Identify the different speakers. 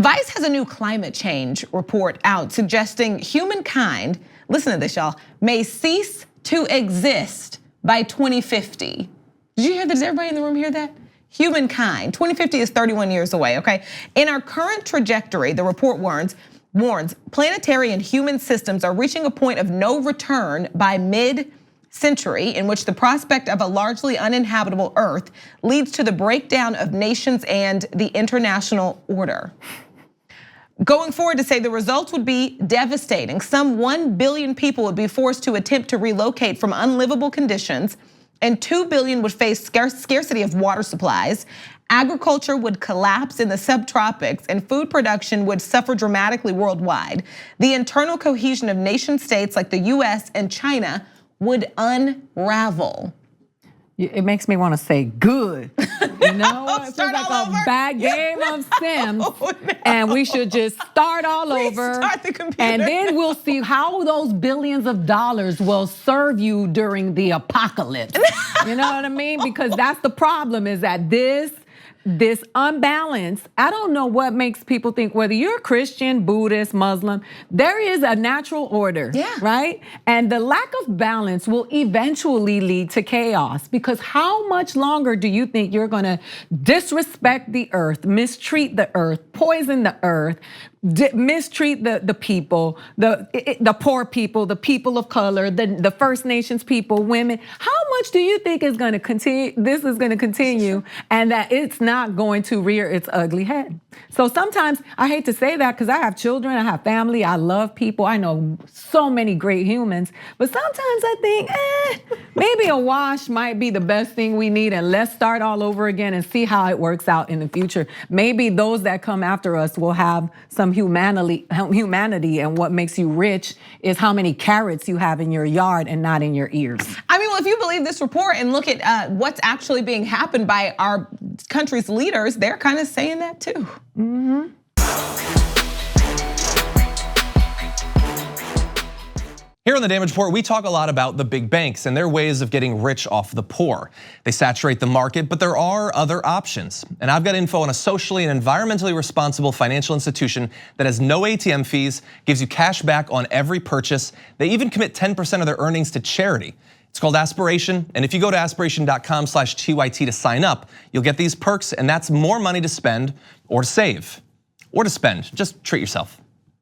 Speaker 1: Vice has a new climate change report out suggesting humankind, listen to this, y'all, may cease to exist by 2050. Did you hear that? Does everybody in the room hear that? Humankind, 2050 is 31 years away, okay? In our current trajectory, the report warns, planetary and human systems are reaching a point of no return by mid-century in which the prospect of a largely uninhabitable Earth leads to the breakdown of nations and the international order. Going forward to say the results would be devastating. Some 1 billion people would be forced to attempt to relocate from unlivable conditions, and 2 billion would face scarcity of water supplies. Agriculture would collapse in the subtropics and food production would suffer dramatically worldwide. The internal cohesion of nation states like the US and China would unravel.
Speaker 2: It makes me want to say good. You know, it feels like a bad game of Sims.
Speaker 1: No.
Speaker 2: And we should just start all over.
Speaker 1: Restart the computer.
Speaker 2: And then we'll see how those billions of dollars will serve you during the apocalypse. You know what I mean? Because that's the problem, is that this unbalance, I don't know what makes people think, whether you're Christian, Buddhist, Muslim, there is a natural order, right? And the lack of balance will eventually lead to chaos, because how much longer do you think you're gonna disrespect the earth, mistreat the earth, poison the earth, mistreat the people, the poor people, the people of color, the First Nations people, women? How much do you think is gonna continue? This is gonna continue, and that it's not going to rear its ugly head. So sometimes I hate to say that, because I have children, I have family, I love people, I know so many great humans, but sometimes I think, maybe a wash might be the best thing we need, and let's start all over again and see how it works out in the future. Maybe those that come after us will have some humanity, and what makes you rich is how many carrots you have in your yard and not in your ears.
Speaker 1: I mean, well, if you believe this report and look at what's actually being happened by our country's leaders, they're kind of saying that too.
Speaker 3: Here on the Damage Report, we talk a lot about the big banks and their ways of getting rich off the poor. They saturate the market, but there are other options. And I've got info on a socially and environmentally responsible financial institution that has no ATM fees, gives you cash back on every purchase. They even commit 10% of their earnings to charity. It's called Aspiration, and if you go to aspiration.com/TYT to sign up, you'll get these perks, and that's more money to spend or to save or to spend. Just treat yourself.